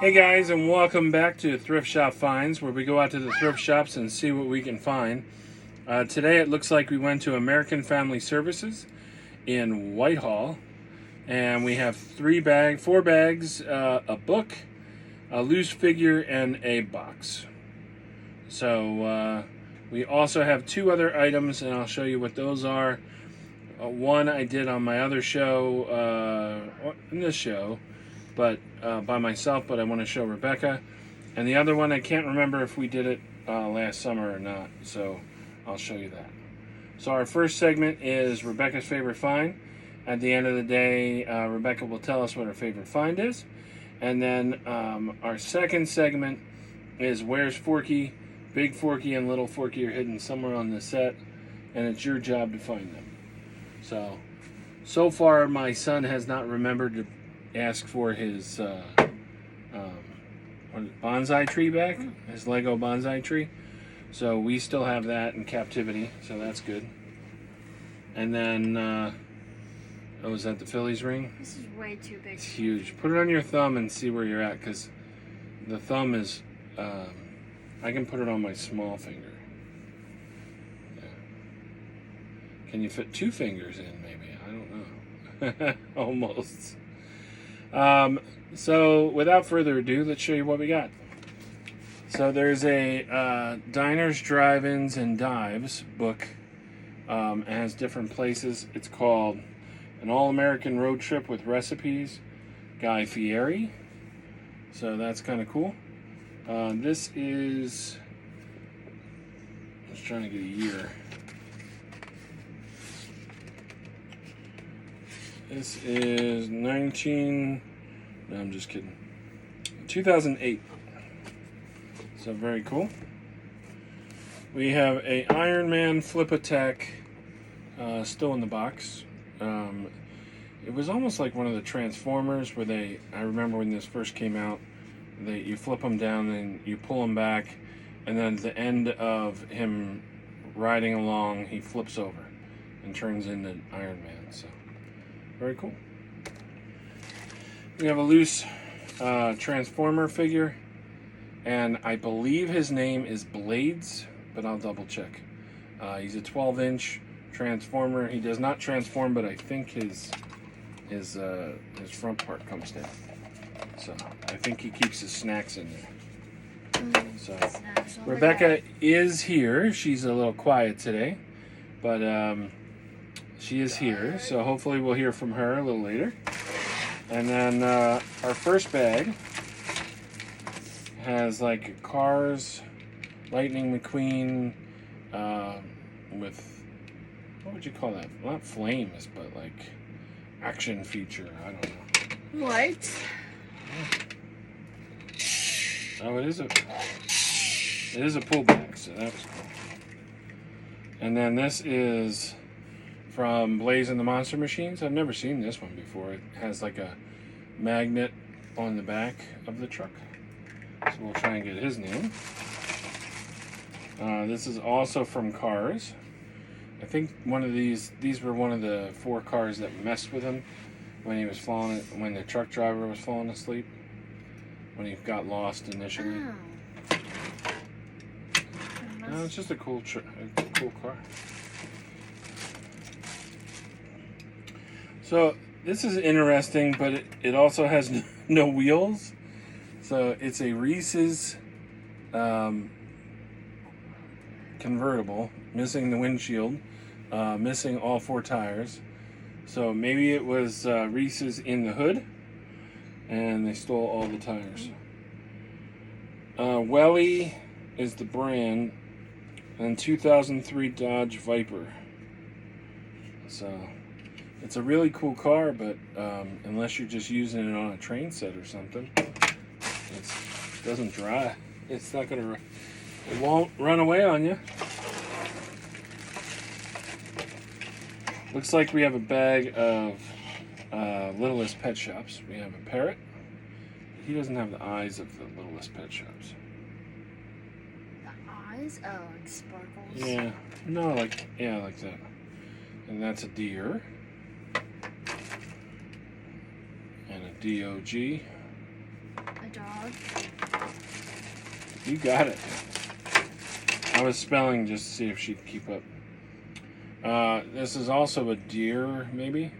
Hey guys, and welcome back to Thrift Shop Finds, where we go out to the thrift shops and see what we can find. Today it looks like we went to American Family Services in Whitehall, and we have four bags, a book, a loose figure, and a box. So we also have two other items, and I'll show you what those are. One I did on my other show, in this show, but by myself, but I want to show Rebecca. And the other one, I can't remember if we did it last summer or not, so I'll show you that. So our first segment is Rebecca's favorite find. At the end of the day, Rebecca will tell us what her favorite find is. And then our second segment is Where's Forky? Big Forky and Little Forky are hidden somewhere on the set, and it's your job to find them. So far my son has not remembered to ask for his bonsai tree back, his Lego bonsai tree. So we still have that in captivity, so that's good. And then, oh, is that the Phillies ring? This is way too big. It's huge. Put it on your thumb and see where you're at, because the thumb is, I can put it on my small finger. Yeah. Can you fit two fingers in, maybe? I don't know. Almost. So without further ado, let's show you what we got. So there's a Diners, Drive-Ins, and Dives book. It has different places. It's called An All-American Road Trip with Recipes, Guy Fieri. So that's kind of cool. This is, I was trying to get a year. This is no, I'm just kidding. 2008. So very cool. We have a Iron Man Flip Attack, still in the box. It was almost like one of the Transformers where I remember when this first came out, you flip them down and you pull them back, and then at the end of him riding along, he flips over and turns into Iron Man. So very cool. We have a loose Transformer figure, and I believe his name is Blades, but I'll double check. He's a 12-inch Transformer. He does not transform, but I think his front part comes down. So I think he keeps his snacks in there. So Rebecca is here. She's a little quiet today, but she is here. So hopefully we'll hear from her a little later. And then our first bag has like Cars, Lightning McQueen, with, what would you call that? Not flames, but like action feature. I don't know. What? Oh, it is a pullback, so that was cool. And then this is from Blaze and the Monster Machines. I've never seen this one before. It has like a magnet on the back of the truck. So we'll try and get his name. This is also from Cars. I think these were one of the 4 cars that messed with him when he was when the truck driver was falling asleep, when he got lost initially. Oh. No, it's just a cool car. So this is interesting, but it also has no wheels. So it's a Reese's convertible, missing the windshield, missing all 4 tires. So maybe it was Reese's in the hood, and they stole all the tires. Welly is the brand, and 2003 Dodge Viper. So it's a really cool car, but unless you're just using it on a train set or something, it doesn't drive. It's not gonna. It won't run away on you. Looks like we have a bag of Littlest Pet Shops. We have a parrot. He doesn't have the eyes of the Littlest Pet Shops. The eyes? Oh, like sparkles? Yeah. No, like that. And that's a deer. And a DOG. A dog. You got it. I was spelling just to see if she'd keep up. This is also a deer, maybe.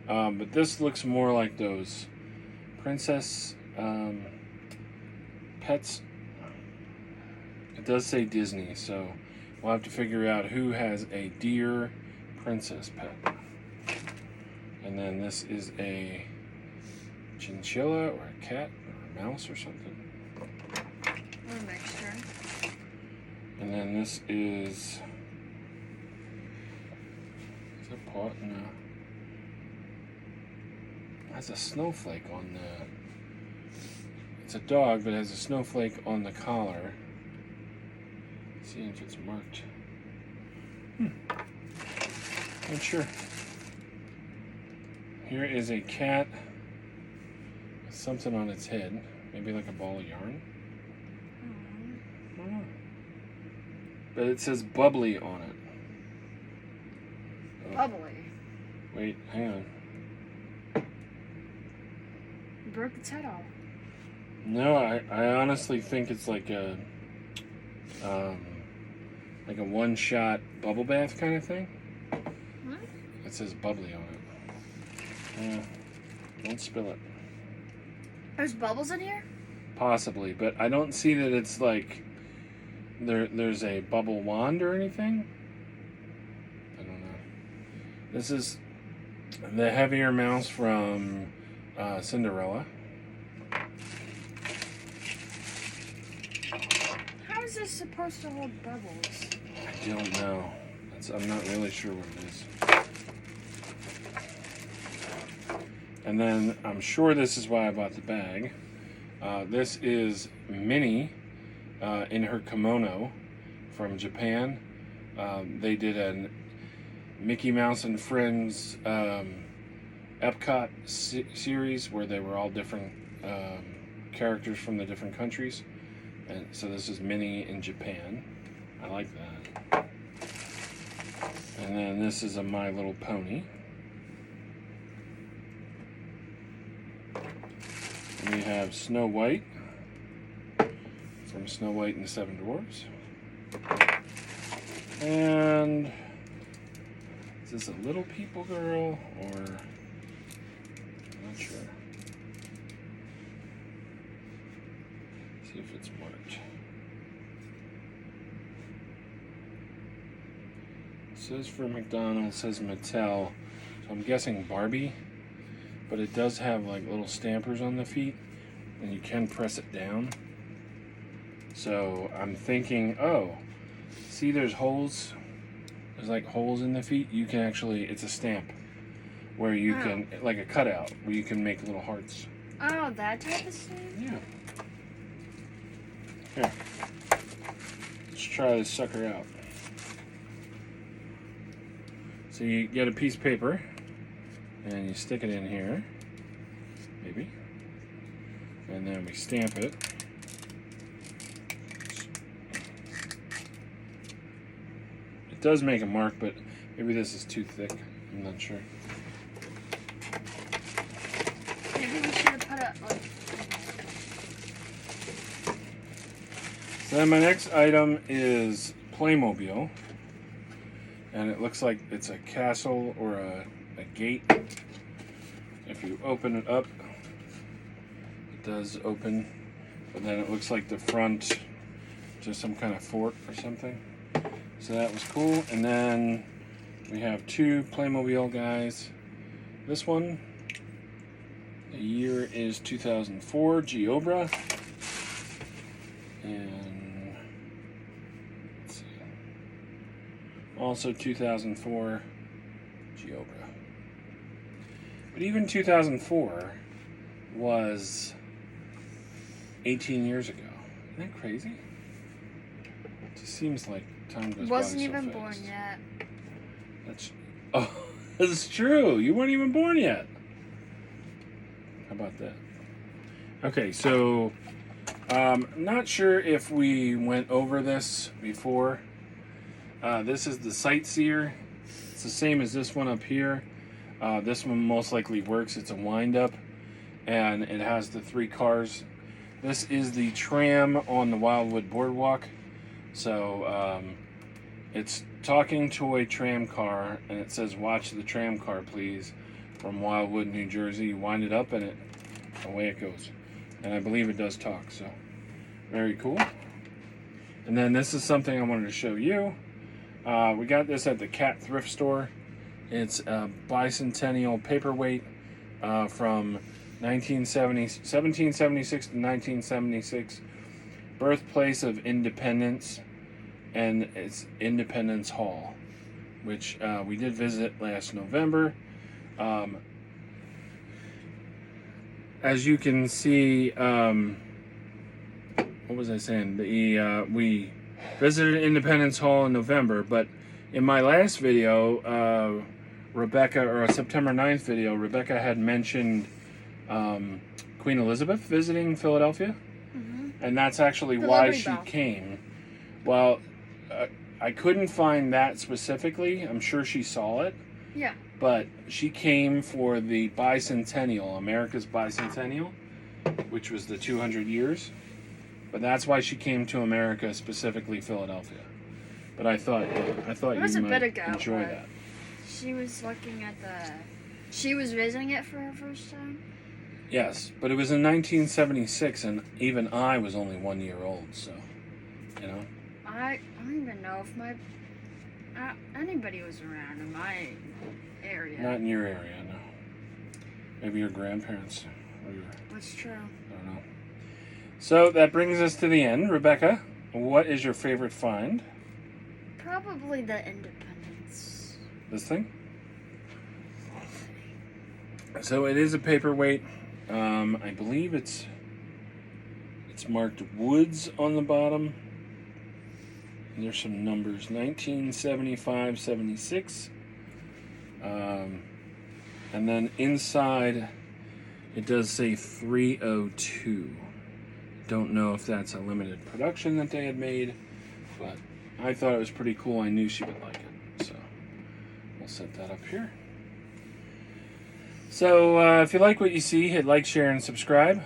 But this looks more like those princess pets. It does say Disney, so we'll have to figure out who has a deer princess pet. And then this is a chinchilla or a cat or a mouse or something. Or a mixture. And then this is a pot? No. Has a snowflake on the. It's a dog, but it has a snowflake on the collar. Let's see if it's marked. Not sure. Here is a cat with something on its head, maybe like a ball of yarn. I don't know. But it says bubbly on it. Oh. Bubbly. Wait, hang on. You broke its head off. No, I honestly think it's like a one-shot bubble bath kind of thing. What? It says bubbly on it. Yeah, don't spill it. There's bubbles in here? Possibly, but I don't see that it's like there's a bubble wand or anything. I don't know. This is the heavier mouse from Cinderella. How is this supposed to hold bubbles? I don't know. I'm not really sure what it is. And then I'm sure this is why I bought the bag. This is Minnie in her kimono from Japan. They did a Mickey Mouse and Friends Epcot series where they were all different characters from the different countries. And so this is Minnie in Japan. I like that. And then this is a My Little Pony. We have Snow White from Snow White and the Seven Dwarfs. And is this a Little People girl or I'm not sure. See if it's marked. It says for McDonald's, says Mattel. So I'm guessing Barbie. But it does have like little stampers on the feet, and you can press it down. So I'm thinking, oh, see there's holes? There's like holes in the feet. You can actually, it's a stamp where you can, like a cutout, where you can make little hearts. Oh, that type of stamp? Yeah. Here. Let's try this sucker out. So you get a piece of paper. And you stick it in here, maybe, and then we stamp it. It does make a mark, but maybe this is too thick. I'm not sure. Maybe we should have put it on. So then my next item is Playmobil, and it looks like it's a castle or a gate. If you open it up, it does open, but then it looks like the front to some kind of fort or something. So that was cool. And then we have two Playmobil guys. This one, the year is 2004, Giobra. And let's see, also 2004, Giobra. But even 2004 was 18 years ago. Isn't that crazy? It just seems like time goes by so fast. Wasn't even born yet. That's true. You weren't even born yet. How about that? Okay, so not sure if we went over this before. This is the Sightseer. It's the same as this one up here. This one most likely works. It's a wind-up, and it has the 3 cars. This is the tram on the Wildwood Boardwalk. So it's talking toy tram car, and it says "Watch the tram car, please," from Wildwood, New Jersey. You wind it up, and away it goes. And I believe it does talk. So very cool. And then this is something I wanted to show you. We got this at the Cat Thrift Store. It's a bicentennial paperweight from 1776 to 1976, birthplace of independence, and it's Independence Hall, which we did visit last November. As you can see, what was I saying? We visited Independence Hall in November, but in my last video, Rebecca, or a September 9th video, Rebecca had mentioned Queen Elizabeth visiting Philadelphia, and that's actually why she came. Well, I couldn't find that specifically. I'm sure she saw it. Yeah. But she came for the bicentennial, America's bicentennial, which was the 200 years. But that's why she came to America, specifically Philadelphia. But I thought you might enjoy that. She was looking at she was visiting it for her first time? Yes, but it was in 1976, and even I was only 1 year old, so, you know. I don't even know if anybody was around in my area. Not in your area, no. Maybe your grandparents. That's true. I don't know. So that brings us to the end. Rebecca, what is your favorite find? Probably the Independence. This thing? So it is a paperweight. I believe it's marked Woods on the bottom. And there's some numbers. 1975, 76. And then inside it does say 302. Don't know if that's a limited production that they had made, but I thought it was pretty cool. I knew she would like it, so we'll set that up here. So if you like what you see, hit like, share, and subscribe.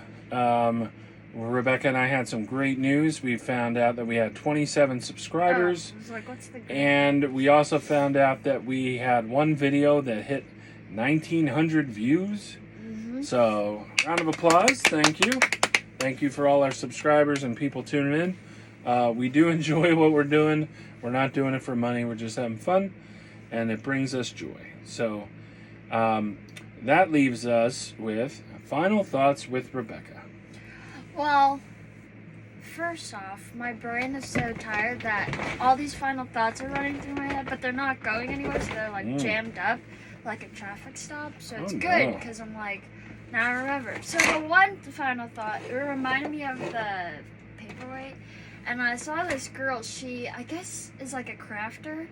Rebecca and I had some great news. We found out that we had 27 subscribers. I was like, what's the and we also found out that we had one video that hit 1,900 views. So, round of applause. Thank you. Thank you for all our subscribers and people tuning in. We do enjoy what we're doing. We're not doing it for money. We're just having fun, and it brings us joy. So, that leaves us with final thoughts with Rebecca. Well, first off, my brain is so tired that all these final thoughts are running through my head, but they're not going anywhere, so they're like jammed up like a traffic stop. So it's good because I'm like, now I remember. So the one final thought, it reminded me of the paperweight, and I saw this girl, she, I guess, is like a crafter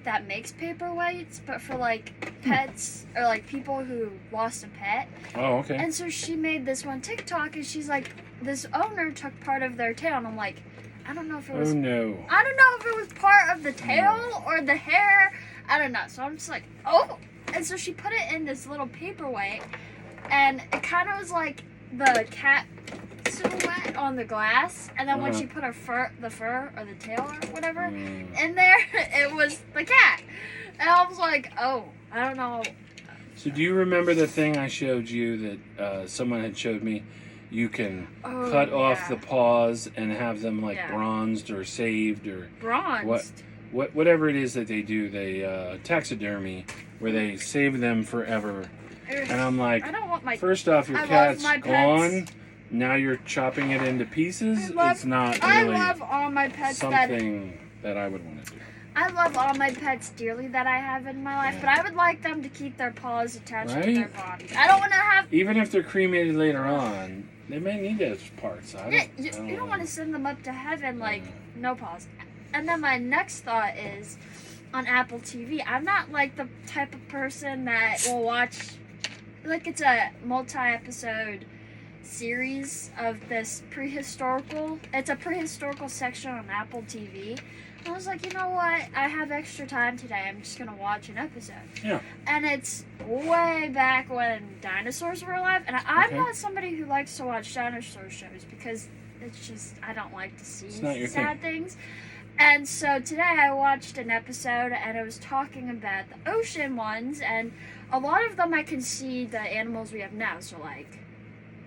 that makes paperweights, but for like pets or like people who lost a pet. Oh, okay. And so she made this one TikTok, and she's like, this owner took part of their tail, and I'm like, I don't know if it was. Oh no. I don't know if it was part of the tail or the hair. I don't know. So I'm just like, oh. And so she put it in this little paperweight, and it kind of was like the cat silhouette on the glass, and then when she put the fur or the tail or whatever in there, it was the cat. And I was like, oh, I don't know. So do you remember the thing I showed you that someone had showed me? You can cut off the paws and have them like bronzed or saved or bronzed. Whatever it is that they do, they taxidermy where they save them forever. And I'm like, I don't want my. First off, your cat's gone. Now you're chopping it into pieces. It's not really. I love all my pets. Something that I would want to do. I love all my pets dearly that I have in my life, but I would like them to keep their paws attached to their bodies. I don't want to have. Even if they're cremated later on, they may need those parts. You don't want to send them up to heaven like no paws. And then my next thought is, on Apple TV, I'm not like the type of person that will watch, like it's a multi-episode series of this prehistorical. It's a prehistorical section on Apple TV. I was like, you know what? I have extra time today. I'm just gonna watch an episode. Yeah. And it's way back when dinosaurs were alive. And I'm not somebody who likes to watch dinosaur shows because it's just I don't like to see sad things. And so today I watched an episode and it was talking about the ocean ones, and a lot of them I can see the animals we have now. So like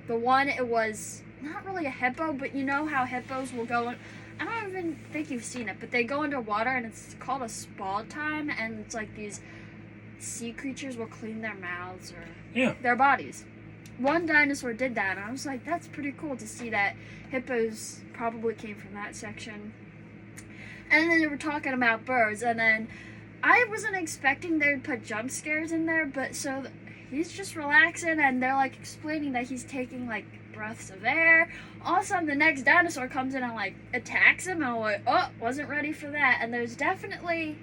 the one, it was not really a hippo, but you know how hippos will go in, I don't even think you've seen it, but they go underwater and it's called a spawn time, and it's like these sea creatures will clean their mouths or their bodies. One dinosaur did that, and I was like, that's pretty cool to see that hippos probably came from that section. And then they were talking about birds, and then I wasn't expecting they would put jump scares in there, but so he's just relaxing, and they're like explaining that he's taking like breaths of air. All of a sudden, the next dinosaur comes in and like attacks him, and I'm like, oh, wasn't ready for that. And it's definitely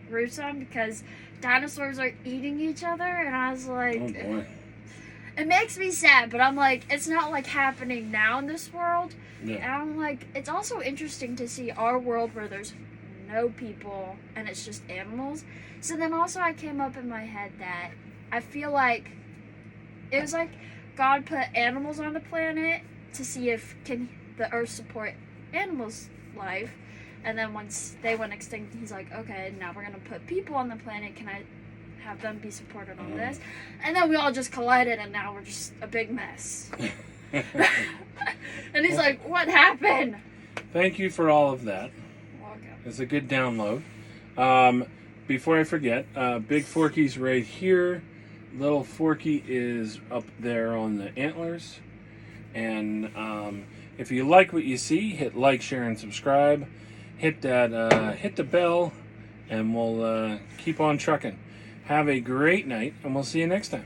gruesome because dinosaurs are eating each other, and I was like, oh boy. It makes me sad, but I'm like, it's not like happening now in this world. Yeah. And I'm like, it's also interesting to see our world where there's no people and it's just animals. So then also I came up in my head that I feel like it was like God put animals on the planet to see if can the earth support animals' life. And then once they went extinct, he's like, okay, now we're going to put people on the planet. Can I have them be supported on this? And then we all just collided, and now we're just a big mess. And he's like, what happened? Thank you for all of that. Okay. It's a good download. Before I forget, Big Forky's right here. Little Forky is up there on the antlers. And if you like what you see, hit like, share, and subscribe. Hit that, hit the bell, and we'll keep on trucking. Have a great night, and we'll see you next time.